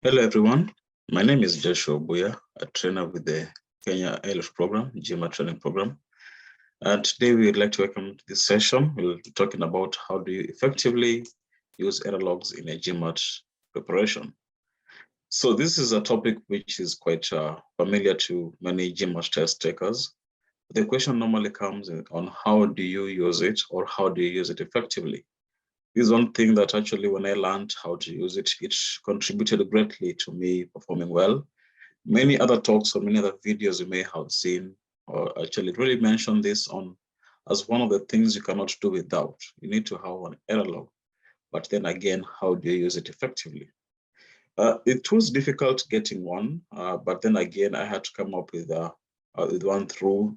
Hello everyone, my name is Joshua Buya, a trainer with the Kenya IELTS program, GMAT training program. And today we would like to welcome to this session. We'll be talking about how do you effectively use error logs in a GMAT preparation. So this is a topic which is quite familiar to many GMAT test takers. The question normally comes on how do you use it or how do you use it effectively? This is one thing that actually when I learned how to use it, it contributed greatly to me performing well. Many other talks or many other videos you may have seen or actually really mention this on as one of the things you cannot do without. You need to have an error log. But then again, how do you use it effectively? It was difficult getting one, but then again, I had to come up with one through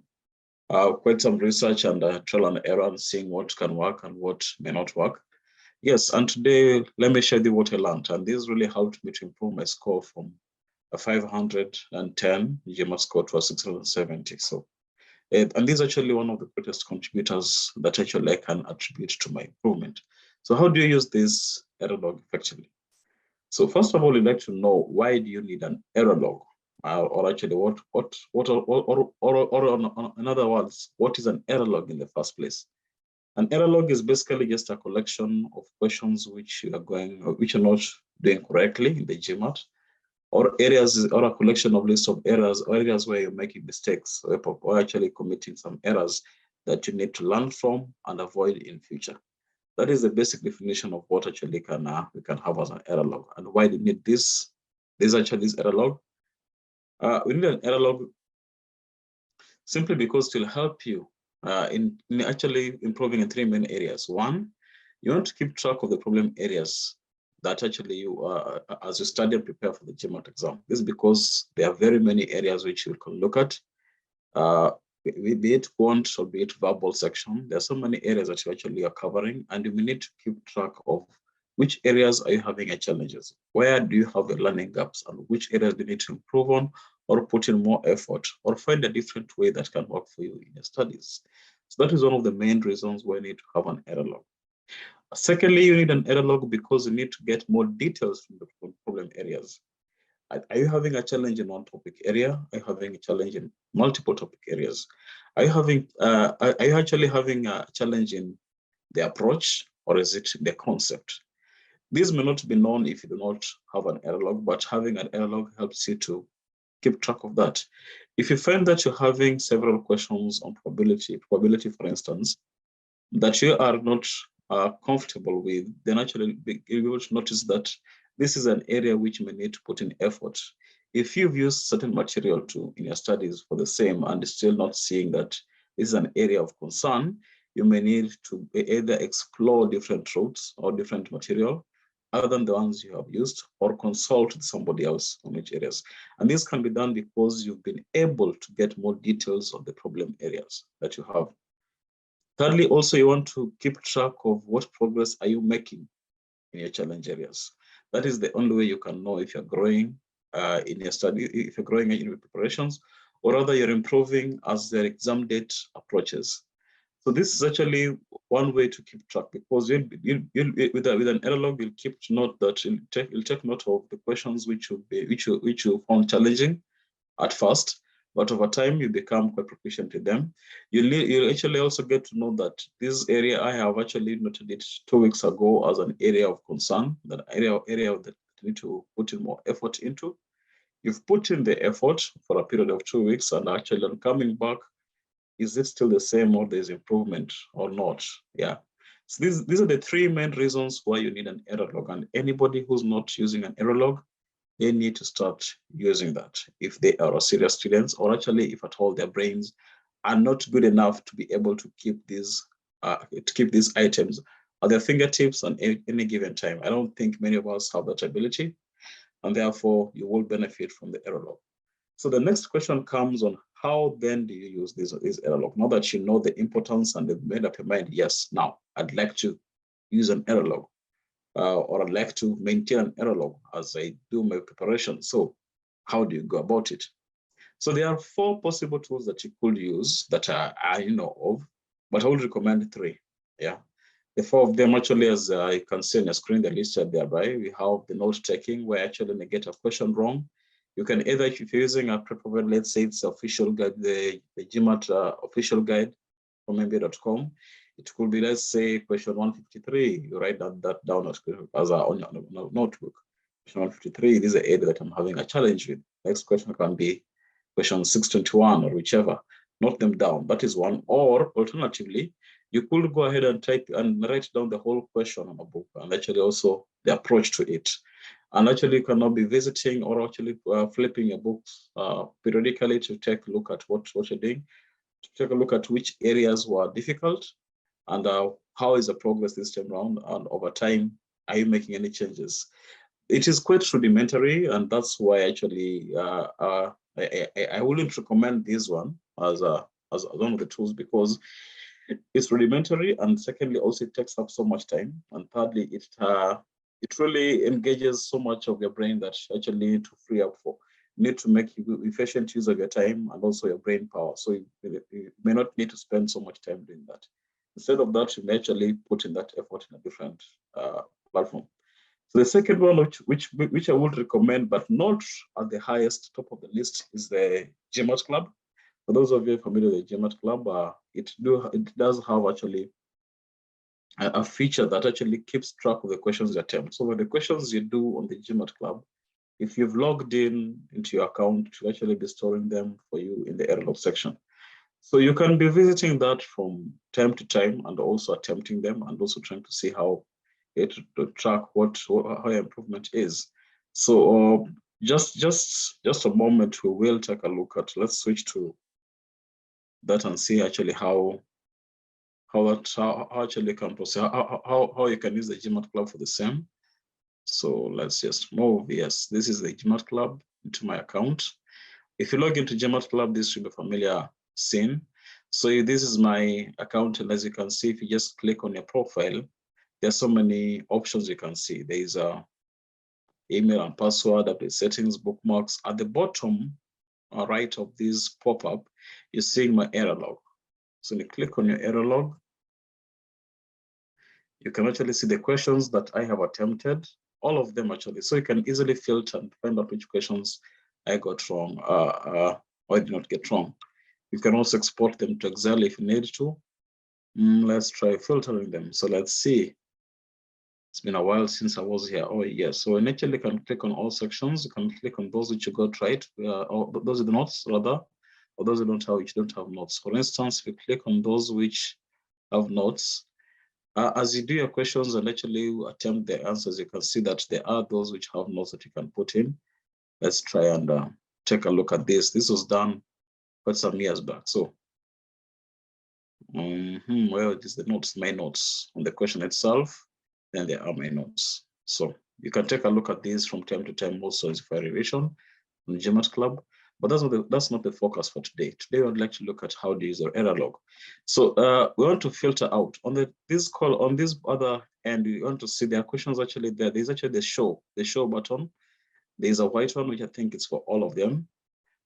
quite some research and trial and error and seeing what can work and what may not work. Yes, and today, let me share the what I learned. And this really helped me to improve my score from a 510 GMAT score to a 670. So, and this is actually one of the greatest contributors that actually I can attribute to my improvement. So how do you use this error log effectively? So first of all, you'd like to know why do you need an error log? Or actually, in other words, what is an error log in the first place? An error log is basically just a collection of questions which you are which are not doing correctly in the GMAT, or areas or a collection of list of errors or areas where you're making mistakes or actually committing some errors that you need to learn from and avoid in future. That is the basic definition of what actually we can have as an error log. And why do you need this? This actually is error log. We need an error log simply because it will help you in actually improving in three main areas. One, you want to keep track of the problem areas that actually you, as you study and prepare for the GMAT exam. This is because there are very many areas which you can look at, be it quant or be it verbal section. There are so many areas that you actually are covering, and you need to keep track of which areas are you having challenges, where do you have the learning gaps, and which areas do you need to improve on or put in more effort or find a different way that can work for you in your studies. So that is one of the main reasons why you need to have an error log. Secondly, you need an error log because you need to get more details from the problem areas. Are you having a challenge in one topic area? Are you having a challenge in multiple topic areas? Are you actually having a challenge in the approach, or is it the concept? These may not be known if you do not have an error log, but having an error log helps you to keep track of that. If you find that you're having several questions on probability for instance, that you are not comfortable with, then actually you will notice that this is an area which you may need to put in effort. If you've used certain material in your studies for the same and still not seeing that this is an area of concern, you may need to either explore different routes or different material other than the ones you have used, or consult with somebody else on which areas. And this can be done because you've been able to get more details of the problem areas that you have. Thirdly, also you want to keep track of what progress are you making in your challenge areas. That is the only way you can know if you're growing in your study, if you're growing in your preparations, or rather you're improving as the exam date approaches. So this is actually one way to keep track, because with an error log, you'll keep note that you'll take note of the questions which you found challenging at first, but over time you become quite proficient in them. You'll actually also get to know that this area I have actually noted it 2 weeks ago as an area of concern, that area that you need to put in more effort into. You've put in the effort for a period of 2 weeks, and actually on coming back, is it still the same or there's improvement or not? Yeah. So these are the three main reasons why you need an error log. And anybody who's not using an error log, they need to start using that if they are serious students, or actually if at all their brains are not good enough to be able to keep these items at their fingertips on any given time. I don't think many of us have that ability, and therefore you will benefit from the error log. So the next question comes on how then do you use this error log? Now that you know the importance and you've made up your mind, yes, now I'd like to use an error log, or I'd like to maintain an error log as I do my preparation. So how do you go about it? So there are 4 possible tools that you could use that I know of, but I would recommend 3. Yeah. The 4 of them actually, as you can see on your screen, they're listed thereby. We have the note taking, where actually they get a question wrong. You can either, if you're using a preprovided, let's say it's official guide, the GMAT official guide from mba.com. It could be, let's say, question 153. You write that down as on your notebook. Question 153, this is the area that I'm having a challenge with. Next question can be question 621 or whichever. Note them down. That is one. Or alternatively, you could go ahead and type and write down the whole question on a book, and actually also the approach to it. And actually, you cannot be visiting or actually flipping your books periodically to take a look at what you're doing, to take a look at which areas were difficult and how is the progress this time around, and over time, are you making any changes? It is quite rudimentary, and that's why actually I wouldn't recommend this one as one of the tools, because it's rudimentary, and secondly, also it takes up so much time, and thirdly, it really engages so much of your brain that you actually need to free up for. You need to make efficient use of your time and also your brain power. So you may not need to spend so much time doing that. Instead of that, you may actually put in that effort in a different platform. So the second one, which I would recommend, but not at the highest top of the list, is the GMAT Club. For those of you familiar with the GMAT Club, it does have actually a feature that actually keeps track of the questions you attempt. So with the questions you do on the GMAT Club, if you've logged into your account, to actually be storing them for you in the error log section. So you can be visiting that from time to time and also attempting them, and also trying to see how it to track how your improvement is. So just a moment, we will take a look at. Let's switch to that and see actually how actually can proceed, how you can use the GMAT Club for the same. So let's just move. Yes, this is the GMAT Club into my account. If you log into GMAT Club, this should be a familiar scene. So this is my account, and as you can see, if you just click on your profile, there's so many options you can see. There is a email and password, update settings, bookmarks. At the bottom right of this pop-up, you're seeing my error log. So when you click on your error log, you can actually see the questions that I have attempted, all of them actually. So you can easily filter and find out which questions I got wrong or I did not get wrong. You can also export them to Excel if you need to. Let's try filtering them. So let's see. It's been a while since I was here. Oh, yes. So you actually can click on all sections. You can click on those which you got right, or those with the notes, rather, or those which don't have notes. For instance, if you click on those which have notes, as you do your questions and actually attempt the answers, you can see that there are those which have notes that you can put in. Let's try and take a look at this. This was done quite some years back. So, well, it is the notes, my notes on the question itself. Then there are my notes. So you can take a look at these from time to time also as for revision on the GMAT Club, but that's not the focus for today. Today, I would like to look at how to use our error log. So we want to filter out on this other end. We want to see there are questions actually there. There's actually the show button. There's a white one, which I think is for all of them.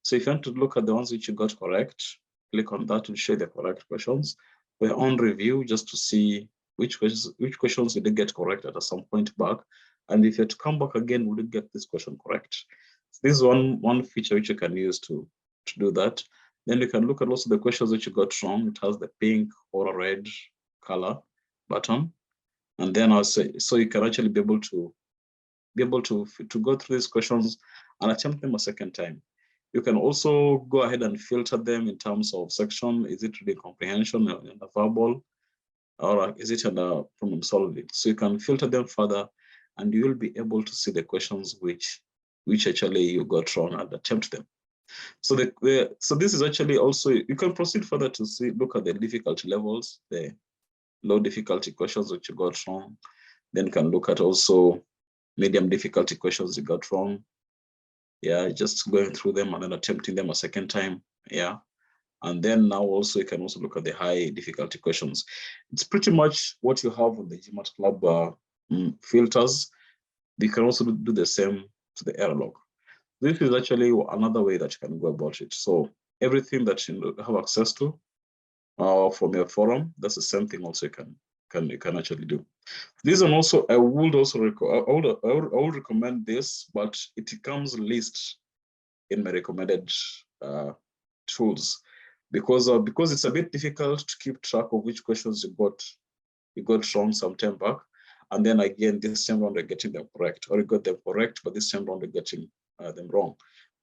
So if you want to look at the ones which you got correct, click on that to show the correct questions. We're on review just to see which questions did they get correct at some point back, and if you have to come back again, would you get this question correct? So this is one feature which you can use to do that. Then you can look at also the questions which you got wrong. It has the pink or a red color button, and then also so you can actually be able to go through these questions and attempt them a second time. You can also go ahead and filter them in terms of section. Is it reading comprehension and verbal? Or is it under problem solving? So you can filter them further, and you will be able to see the questions which actually you got wrong and attempt them. So so this is actually also, you can proceed further to look at the difficulty levels, the low difficulty questions which you got wrong. Then you can look at also medium difficulty questions you got wrong. Yeah, just going through them and then attempting them a second time. Yeah. And then now also you can also look at the high difficulty questions. It's pretty much what you have on the GMAT Club filters. You can also do the same to the error log. This is actually another way that you can go about it. So everything that you have access to from your forum, that's the same thing also you can can actually do. This one also, I would recommend this, but it comes least in my recommended tools because it's a bit difficult to keep track of which questions you got wrong some time back, and then again this time around you're getting them correct, or you got them correct, but this time around you're getting them wrong.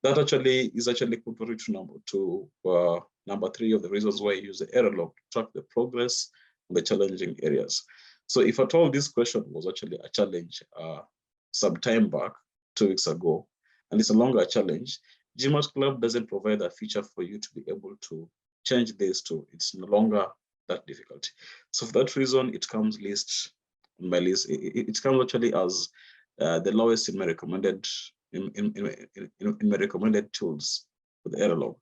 That is contrary to number 3 of the reasons why you use the error log to track the progress on the challenging areas. So if at all this question was actually a challenge some time back, 2 weeks ago, and it's a longer challenge, GMAT Club doesn't provide a feature for you to be able to change this to, it's no longer that difficult. So for that reason, it comes least on my list. It comes actually as the lowest in my recommended in my recommended tools for the error log.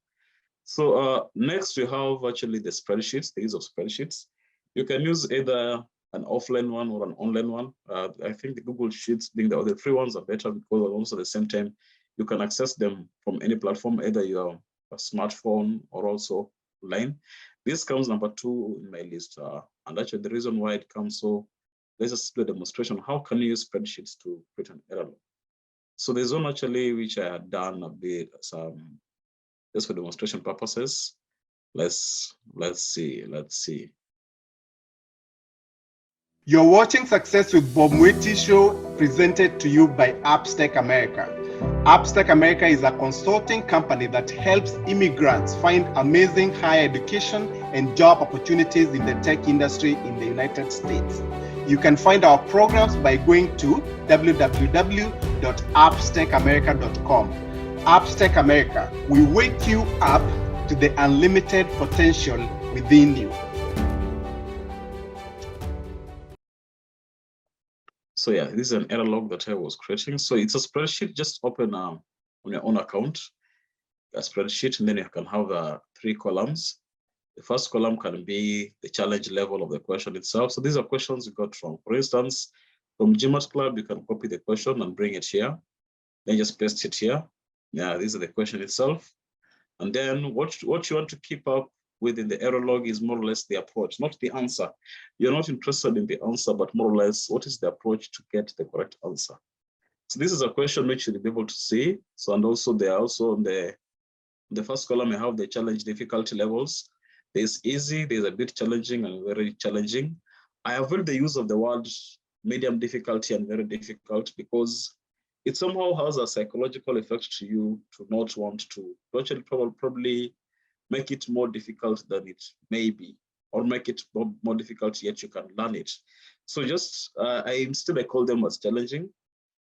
So next we have actually the spreadsheets, the use of spreadsheets. You can use either an offline one or an online one. I think the Google Sheets being the free ones are better because also at the same time you can access them from any platform, either your smartphone or also online. This comes number 2 in my list, and actually the reason why it comes so. Let's just do a demonstration. How can you use spreadsheets to create an error log? So there's one actually which I had done a bit just for demonstration purposes. Let's see. You're watching Success with Bob Mwiti Show, presented to you by Appstech America. Appstech America is a consulting company that helps immigrants find amazing higher education and job opportunities in the tech industry in the United States. You can find our programs by going to www.appstechamerica.com. Appstech America, we wake you up to the unlimited potential within you. So yeah, this is an error log that I was creating. So it's a spreadsheet. Just open on your own account, a spreadsheet, and then you can have 3 columns. The first column can be the challenge level of the question itself. So these are questions you got from, for instance, from GMAT Club, you can copy the question and bring it here. Then just paste it here. Yeah, this is the question itself. And then what you want to keep up within the error log is more or less the approach, not the answer. You're not interested in the answer, but more or less what is the approach to get the correct answer. So this is a question which you'll be able to see. So, and also there are also on the first column, I have the challenge difficulty levels. There's easy, there's a bit challenging and very challenging. I avoid the use of the word medium difficulty and very difficult because it somehow has a psychological effect to you to not want to actually probably make it more difficult than it may be, or make it more difficult yet you can learn it. So just I call them as challenging,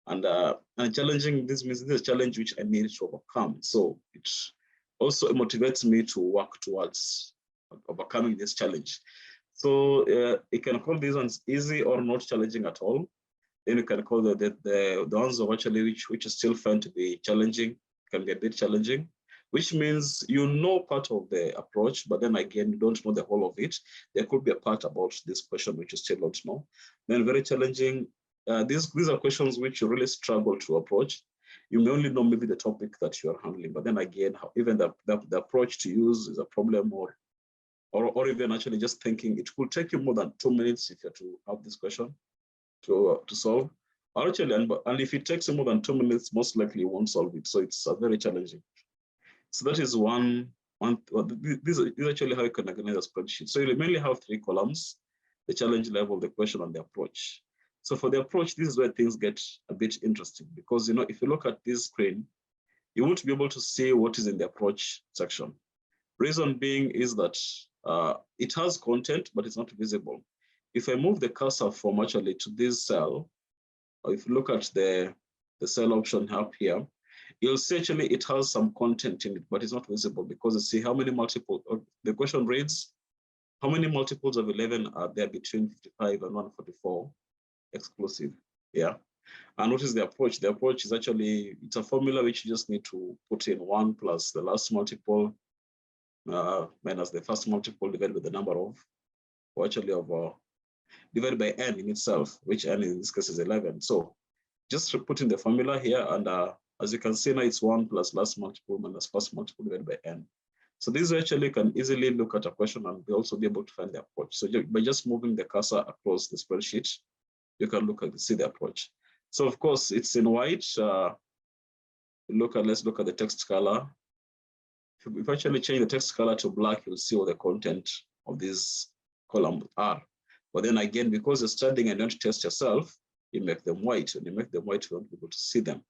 and challenging. This means this is a challenge which I need to overcome. So it also motivates me to work towards overcoming this challenge. So you can call these ones easy or not challenging at all. Then you can call the ones of actually which is still found to be challenging, can be a bit challenging, which means you know part of the approach, but then again, you don't know the whole of it. There could be a part about this question which you still don't know. Then very challenging. These are questions which you really struggle to approach. You may only know maybe the topic that you are handling, but then again, even the approach to use is a problem, or even actually just thinking. It could take you more than 2 minutes if you're to have this question to solve. Or actually, and if it takes you more than 2 minutes, most likely you won't solve it. So it's very challenging. So that is one. This is actually how you can organize a spreadsheet. So you mainly have 3 columns: the challenge level, the question, and the approach. So for the approach, this is where things get a bit interesting because if you look at this screen, you won't be able to see what is in the approach section. Reason being is that it has content, but it's not visible. If I move the cursor from actually to this cell, or if you look at the cell option up here, you'll see actually it has some content in it, but it's not visible because you see how many multiples. The question reads, how many multiples of 11 are there between 55 and 144 exclusive? Yeah. And what is the approach? The approach is actually, it's a formula which you just need to put in 1 plus the last multiple minus the first multiple divided by the number of, or actually divided by n in itself, which n in this case is 11. So just put in the formula here, and as you can see now, it's 1 plus last multiple minus first multiple divided by n. So these actually can easily look at a question and also be able to find the approach. So by just moving the cursor across the spreadsheet, you can see the approach. So of course it's in white. Let's look at the text color. If you actually change the text color to black, you'll see what the content of this column are. But then again, because you're studying and you don't test yourself, you make them white. When you make them white, you won't be able to see them.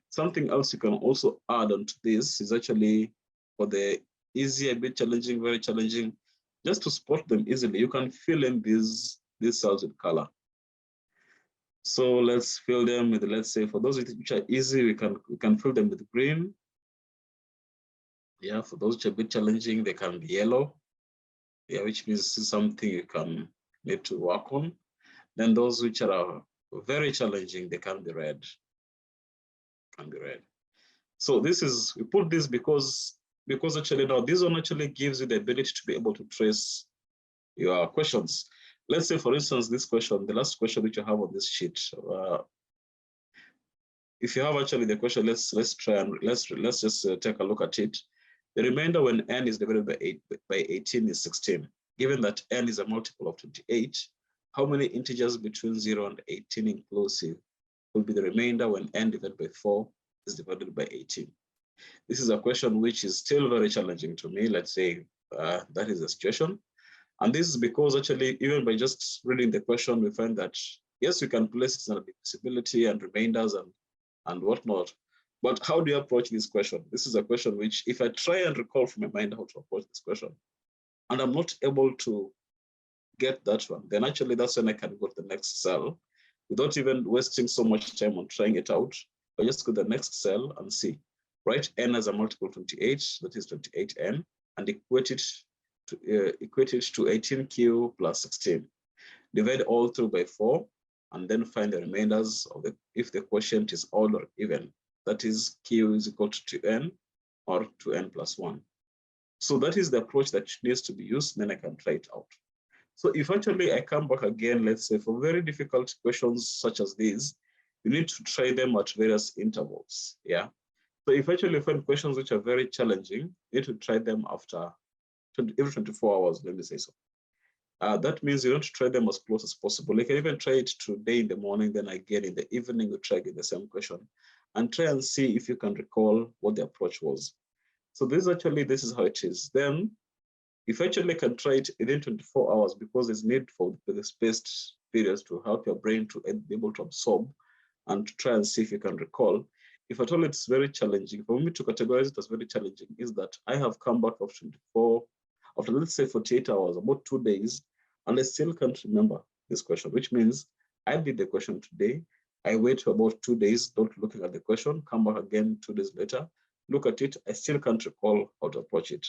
Something else you can also add onto this is actually for the easy, a bit challenging, very challenging, just to spot them easily, you can fill in these cells with color. So let's fill them with, let's say, for those which are easy, we can fill them with green. Yeah, for those which are a bit challenging, they can be yellow. Yeah, which means this is something you can need to work on. Then those which are very challenging, they can be red. So this is, we put this because actually now this one actually gives you the ability to be able to trace your questions. Let's say, for instance, this question, the last question which you have on this sheet. If you have actually the question, let's try and let's just take a look at it. The remainder when n is divided by 18 is 16. Given that n is a multiple of 28, how many integers between 0 and 18 inclusive will be the remainder when n divided by 4 is divided by 18? This is a question which is still very challenging to me. Let's say that is the situation. And this is because actually, even by just reading the question, we find that, yes, we can place it in divisibility and remainders and whatnot. But how do you approach this question? This is a question which, if I try and recall from my mind how to approach this question, and I'm not able to get that one, then actually that's when I can go to the next cell without even wasting so much time on trying it out. I just go to the next cell and see, write n as a multiple of 28, that is 28n, and equate it to 18q plus 16. Divide all through by 4, and then find the remainders of if the quotient is odd or even. That is, q is equal to 2n or 2n plus 1. So that is the approach that needs to be used, then I can try it out. So if actually I come back again, let's say for very difficult questions such as these, you need to try them at various intervals, yeah? So if actually find questions which are very challenging, you need to try them after every 24 hours, let me say so. That means you don't try them as close as possible. You can even try it today in the morning, then again in the evening, you try again the same question and try and see if you can recall what the approach was. So this is how it is. Then if actually can try it within 24 hours, because there's need for the spaced periods to help your brain to be able to absorb and to try and see if you can recall. If at all it's very challenging, for me to categorize it as very challenging is that I have come back after 24, after let's say 48 hours, about 2 days, and I still can't remember this question, which means I did the question today, I wait for about 2 days, not looking at the question, come back again 2 days later, look at it, I still can't recall how to approach it.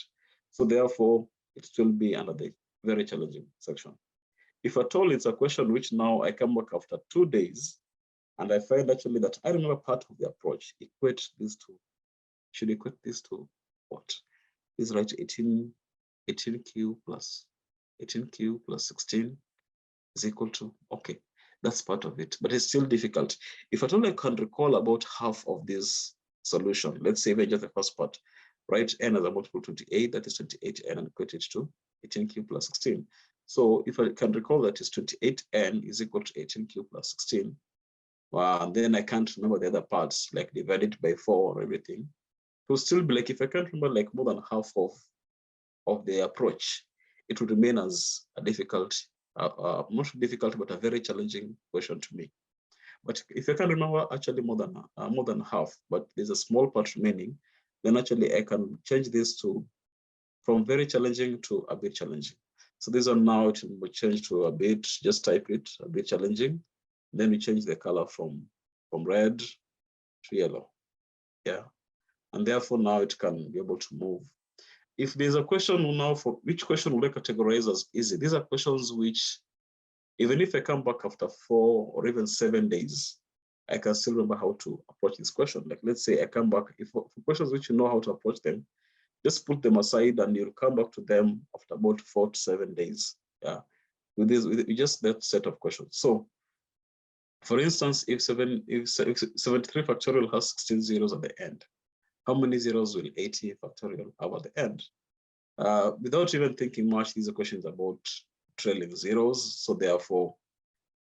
So therefore, it will be another very challenging section. If at all it's a question which now I come back after 2 days, and I find actually that I remember part of the approach, equate these two. Should equate these to what? Is right 18q plus 16 is equal to, okay, that's part of it, but it's still difficult. If at all I can recall about half of this solution, let's say even just the first part, write n as a multiple of 28, that is 28n, and equate it to 18q plus 16. So if I can recall that is 28n is equal to 18q plus 16, then I can't remember the other parts, like divide it by 4 or everything. It will still be like, if I can't remember like more than half of the approach, it would remain as a difficult, not difficult, but a very challenging question to me. But if I can remember actually more than half, but there's a small part remaining, then actually I can change this from very challenging to a bit challenging. So this one now it will change to a bit, just type it, a bit challenging. Then we change the color from red to yellow, yeah. And therefore now it can be able to move. If there's a question now for which question will I categorize as easy, these are questions which, even if I come back after 4 or even 7 days, I can still remember how to approach this question. Like let's say I come back, if for questions which you know how to approach them, just put them aside and you'll come back to them after about 4 to 7 days, yeah, with just that set of questions. So for instance, if 73 factorial has 16 zeros at the end, how many zeros will 80 factorial have at the end? Without even thinking much, these are questions about trailing zeros. So therefore,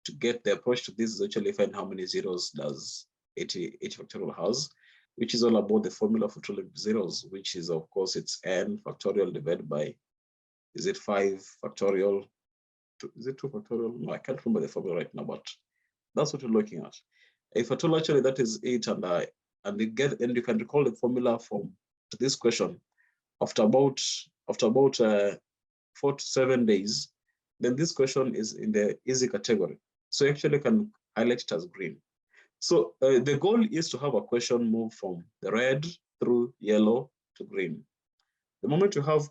to get the approach to this is actually find how many zeros does 80 factorial has, which is all about the formula for trailing zeros, which is, of course, it's n factorial divided by, is it 5 factorial? Is it 2 factorial? No, I can't remember the formula right now, but that's what we're looking at. A factorial, actually, that is 8, and you can recall the formula from this question after about 4 to 7 days. Then this question is in the easy category. So you actually can highlight it as green. So the goal is to have a question move from the red through yellow to green. The moment you have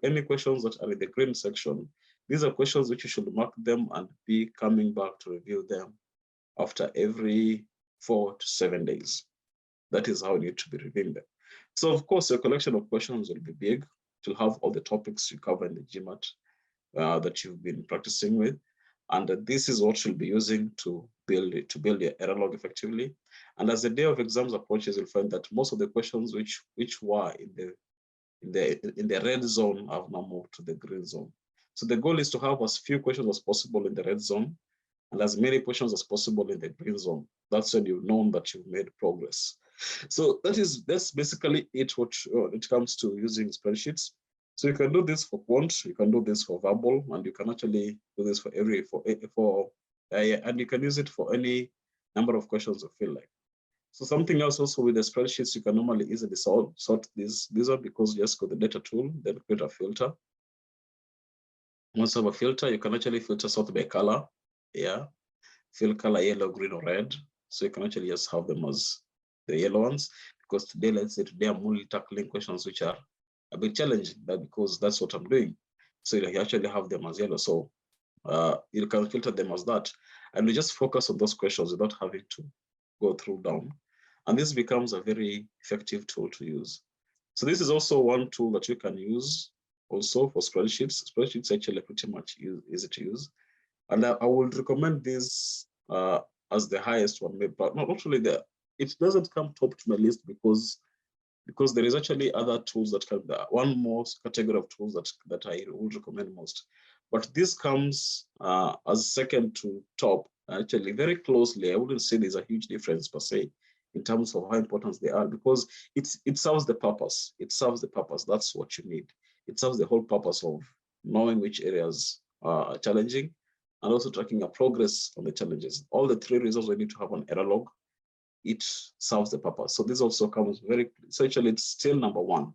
any questions that are in the green section, these are questions which you should mark them and be coming back to review them after every 4 to 7 days. That is how you need to be reviewing them. So of course, your collection of questions will be big. It will have all the topics you cover in the GMAT that you've been practicing with. And this is what you'll be using to build your error log effectively. And as the day of exams approaches, you'll find that most of the questions which were in the red zone have now moved to the green zone. So the goal is to have as few questions as possible in the red zone and as many questions as possible in the green zone. That's when you've known that you've made progress. So that's basically it when it comes to using spreadsheets. So you can do this for quant, you can do this for verbal, and you can actually do this and you can use it for any number of questions you feel like. So something else also with the spreadsheets, you can normally easily sort these out because you just go to the data tool, then create a filter. Once you have a filter, you can actually filter sort by color. Yeah, fill color yellow, green, or red. So you can actually just have them as the yellow ones, because today, let's say today I'm only tackling questions which are a bit challenging, because that's what I'm doing. So you actually have them as yellow. So you can filter them as that. And we just focus on those questions without having to go through down. And this becomes a very effective tool to use. So this is also one tool that you can use also for spreadsheets. Spreadsheets actually pretty much easy to use. And I would recommend this as the highest one, but not really there. It doesn't come top to my list because there is actually other tools that can, one more category of tools that I would recommend most. But this comes as second to top, actually very closely. I wouldn't say there's a huge difference per se in terms of how important they are, because it serves the purpose. It serves the purpose. That's what you need. It serves the whole purpose of knowing which areas are challenging and also tracking your progress on the challenges. All the three reasons we need to have an error log, it serves the purpose. So this also comes essentially it's still number one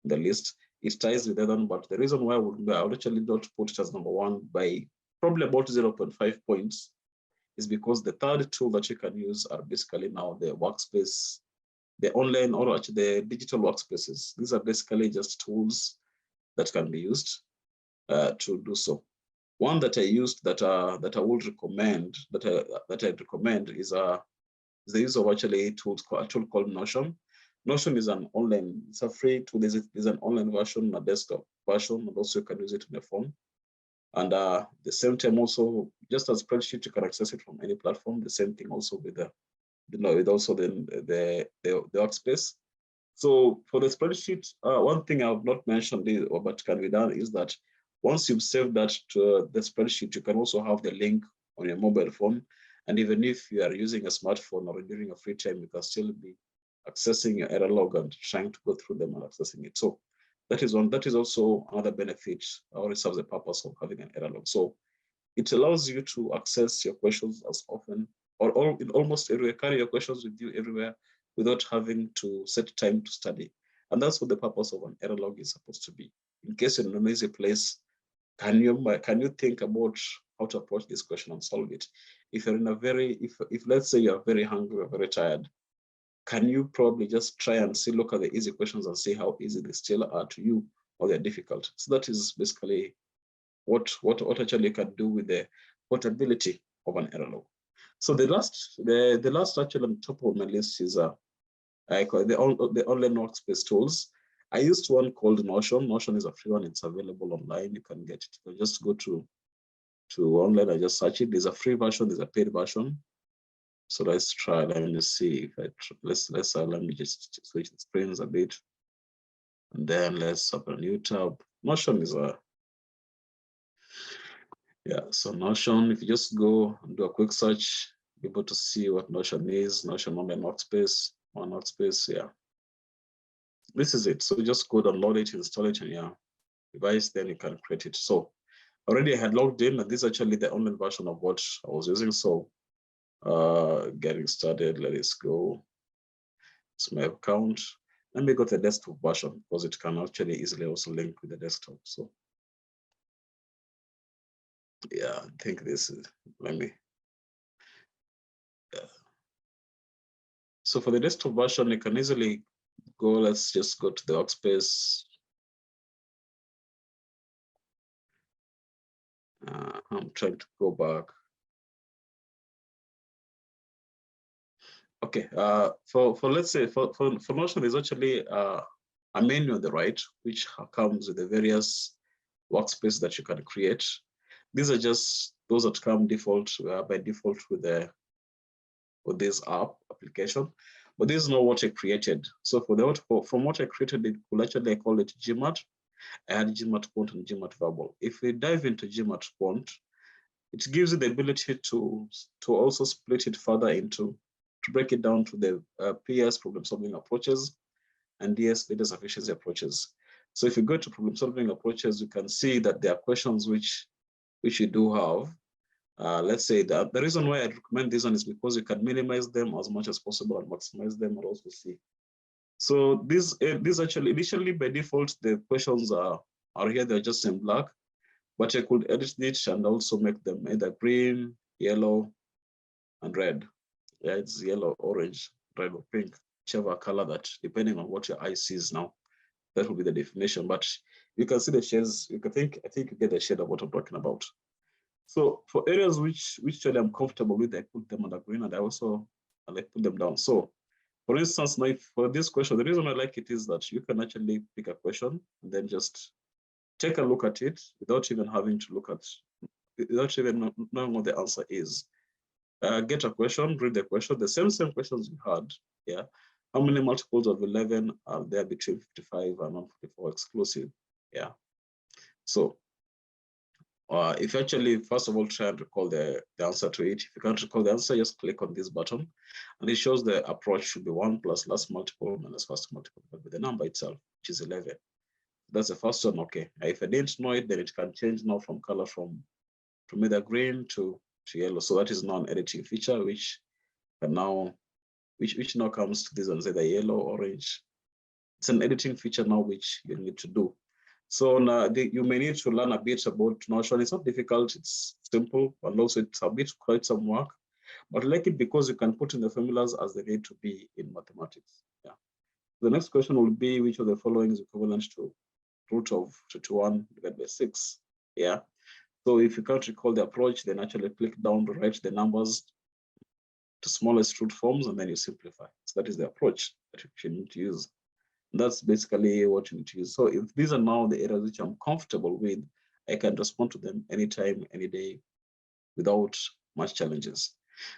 in the list. It ties with the other one, but the reason why I would actually not put it as number one by probably about 0.5 points is because the third tool that you can use are basically now the workspace, the online or actually the digital workspaces. These are basically just tools that can be used to do so. One that I used that I would recommend is the use of actually a tool called Notion. Notion is an online, it's a free tool. There's an online version, a desktop version, and also you can use it on your phone. And the same time also, just as spreadsheet, you can access it from any platform. The same thing also with the workspace. So for the spreadsheet, one thing I've not mentioned but can be done is that once you've saved that to the spreadsheet, you can also have the link on your mobile phone. And even if you are using a smartphone or during a free time, you can still be accessing your error log and trying to go through them and accessing it. So that is also another benefit, or it serves the purpose of having an error log. So it allows you to access your questions as often or in almost everywhere, carry your questions with you everywhere without having to set time to study. And that's what the purpose of an error log is supposed to be. In case you're in a noisy place, can you think about how to approach this question and solve it? If you're in if let's say you're very hungry or very tired, can you probably just try and look at the easy questions and see how easy they still are to you or they're difficult? So that is basically what actually you can do with the portability of an error log. So the last actually on top of my list is I call it the online workspace tools. I used one called Notion. Notion is a free one. It's available online. You can get it. You just go to online. I just search it. There's a free version. There's a paid version. So let's try. Let me see if let me just switch the screens a bit, and then let's open a new tab. Notion is a, yeah, so Notion, if you just go and do a quick search, be able to see what Notion is. Notion on the workspace, on workspace, yeah. This is it. So just go download it, install it on your device, then you can create it. So already I had logged in, and this is actually the online version of what I was using. So getting started, let us go. It's my account. Let me go to the desktop version because it can actually easily also link with the desktop. So yeah, I think this is, let me, yeah. So for the desktop version, you can easily go, let's just go to the workspace. I'm trying to go back. Okay, for let's say for Notion, there's actually a menu on the right, which comes with the various workspace that you can create. These are just those that come default by default with this application, but this is not what I created. So from what I created, it could actually, I call it GMAT. I had GMAT quant and GMAT verbal. If we dive into GMAT quant, it gives you the ability to also split it further into, to break it down to the PS problem solving approaches and DS data sufficiency approaches. So if you go to problem solving approaches, you can see that there are questions which you do have. Let's say that the reason why I recommend this one is because you can minimize them as much as possible and maximize them and also see. So this actually, initially by default, the questions are here, they're just in black, but I could edit it and also make them either green, yellow, and red. Yeah, it's yellow, orange, red, or pink, whichever color that, depending on what your eye sees now, that will be the definition. But you can see the shades. I think you get the shade of what I'm talking about. So for areas which I'm comfortable with, I put them under green, and I also like put them down. So for instance, now for this question, the reason I like it is that you can actually pick a question and then just take a look at it without even having to look at, without even knowing what the answer is. Get a question, read the question, the same questions you had, yeah. How many multiples of 11 are there between 55 and 144 exclusive? Yeah. So if you actually, first of all, try and recall the answer to it. If you can't recall the answer, just click on this button, and it shows the approach should be 1 plus last multiple minus first multiple, but with the number itself, which is 11. That's the first one. Okay. If I didn't know it, then it can change now from color from either green to yellow. So that is now an editing feature, which can now, which now comes to this and say the yellow, orange. It's an editing feature now which you need to do. So now you may need to learn a bit about Notion. It's not difficult, it's simple, and also it's a bit quite some work, but I like it because you can put in the formulas as they need to be in mathematics. Yeah. The next question will be, which of the following is equivalent to root of 21 divided by 6? Yeah. So if you can't recall the approach, then actually click down to write the numbers to smallest root forms, and then you simplify. So that is the approach that you need to use. That's basically what you need to use. So if these are now the areas which I'm comfortable with, I can respond to them anytime, any day, without much challenges.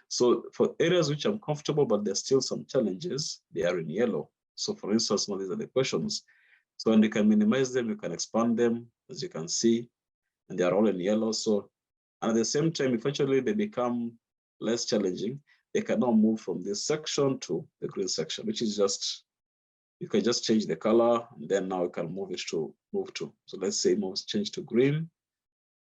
So for areas which I'm comfortable, but there's still some challenges, they are in yellow. So for instance, now these are the questions. So when you can minimize them, you can expand them, as you can see, and they are all in yellow. So, and at the same time, if actually they become less challenging, they can now move from this section to the green section, which is just, you can just change the color, and then now you can move to. So let's say change to green,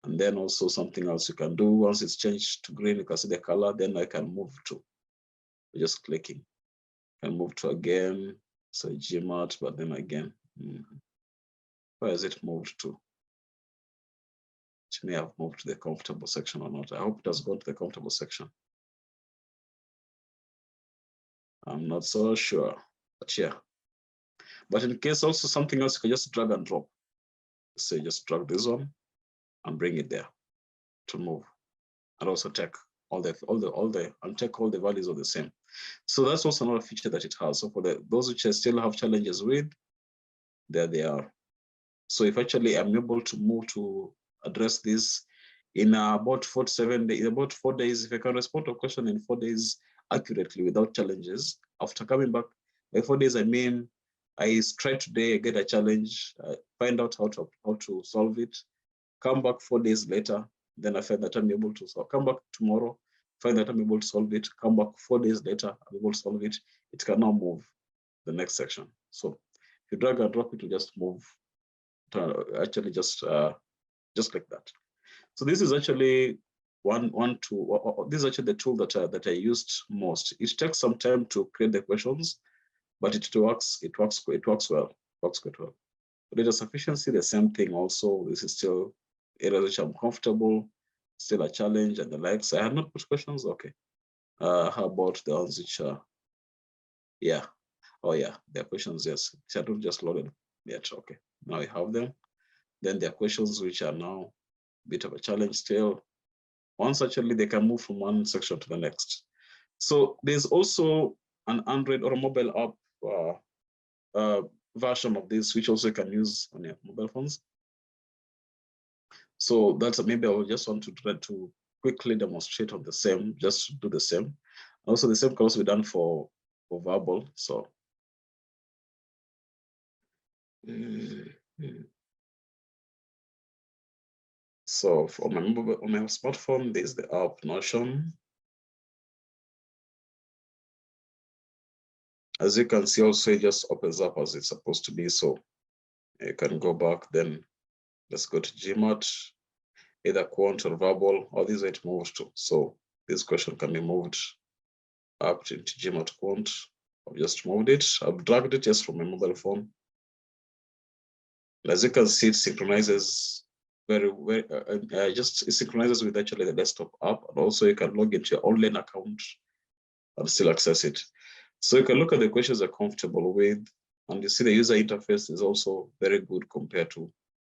and then also something else you can do. Once it's changed to green, you can see the color, then I can move to, just clicking. I can move to again, so GMAT, but then again, where is it moved to? It may have moved to the comfortable section or not. I hope it has gone to the comfortable section. I'm not so sure, but yeah. But in case also something else, you can just drag and drop. Say just drag this one and bring it there to move, and also take all the and take all the values are the same. So that's also another feature that it has. So for those which I still have challenges with, there they are. So if actually I'm able to move to address this in about 47 days, about 4 days, if I can respond to a question in 4 days accurately without challenges, after coming back, by 4 days, I mean I try today, get a challenge, find out how to solve it, come back 4 days later, then I find that I'm able to solve. Come back tomorrow, find that I'm able to solve it, come back 4 days later, I'm able to solve it. It can now move the next section. So if you drag and drop, it will just move to actually just like that. So this is actually one tool. This is actually the tool that I used most. It takes some time to create the questions, but it works well. Works quite well. Data sufficiency, the same thing also. This is still areas which I'm comfortable, still a challenge and the likes. I had not put questions. Okay. How about the ones which are, yeah. Oh yeah, there are questions, yes. I don't just loaded yet. Okay. Now I have them. Then there are questions which are now a bit of a challenge still. Once actually they can move from one section to the next. So there's also an Android or a mobile app version of this, which also you can use on your mobile phones. So that's maybe I will just want to try to quickly demonstrate on the same, just do the same. Also, the same can also be done for verbal. So, so on my smartphone, there's the app Notion. As you can see, also it just opens up as it's supposed to be. So you can go back, then let's go to GMAT, either quant or verbal, or this way it moves to. So this question can be moved up into GMAT quant. I've just moved it. I've dragged it just from my mobile phone. And as you can see, it synchronizes it synchronizes with actually the desktop app, and also you can log into your online account and still access it. So you can look at the questions you're comfortable with, and you see the user interface is also very good compared to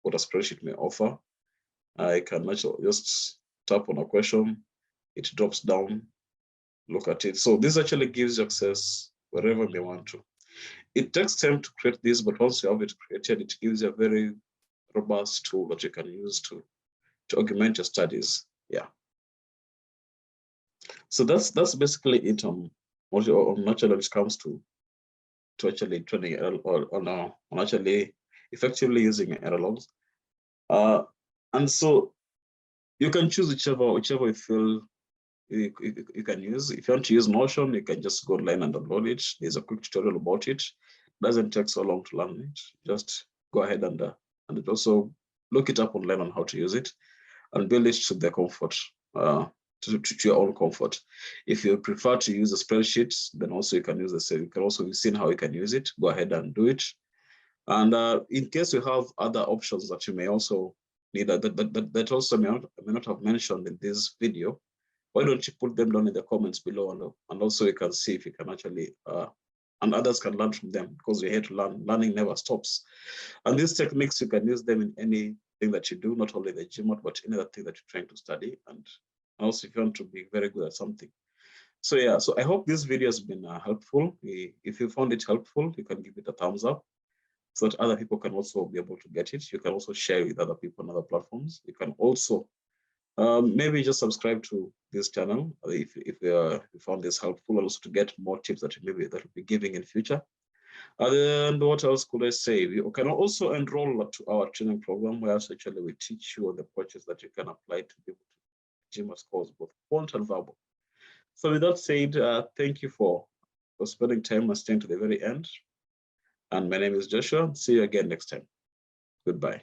what a spreadsheet may offer. I can actually just tap on a question, it drops down, look at it. So this actually gives you access wherever you want to. It takes time to create this, but once you have it created, it gives you a very robust tool that you can use to augment your studies. Yeah. So that's basically it on actually when it comes to actually training on actually effectively using error logs. And so you can choose whichever you feel you can use. If you want to use Notion, you can just go online and download it. There's a quick tutorial about it. It doesn't take so long to learn it. Just go ahead and it also look it up online on how to use it and build it to the comfort, to your own comfort. If you prefer to use a spreadsheet, then also you can use the same. You can also be seen how you can use it. Go ahead and do it. And in case you have other options that you may also need that also may not have mentioned in this video, why don't you put them down in the comments below, and also you can see if you can actually and others can learn from them, because we're here to learn. Learning never stops. And these techniques, you can use them in anything that you do, not only the GMAT, but any other thing that you're trying to study. And also if you want to be very good at something. So yeah, so I hope this video has been helpful. If you found it helpful, you can give it a thumbs up so that other people can also be able to get it. You can also share with other people on other platforms. You can also maybe just subscribe to this channel if you found this helpful, also to get more tips that maybe that will be giving in future. And what else could I say? You can also enroll to our training program, where actually we teach you the approaches that you can apply to be able to GMAT scores, both quant and verbal. So with that said, thank you for spending time and staying to the very end. And my name is Joshua. See you again next time. Goodbye.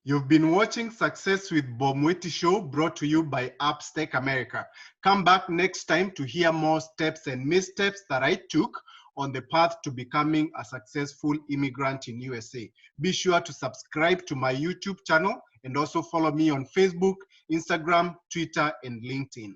You've been watching Success with Bob Mwiti Show, brought to you by Upstack America. Come back next time to hear more steps and missteps that I took on the path to becoming a successful immigrant in USA. Be sure to subscribe to my YouTube channel and also follow me on Facebook, Instagram, Twitter, and LinkedIn.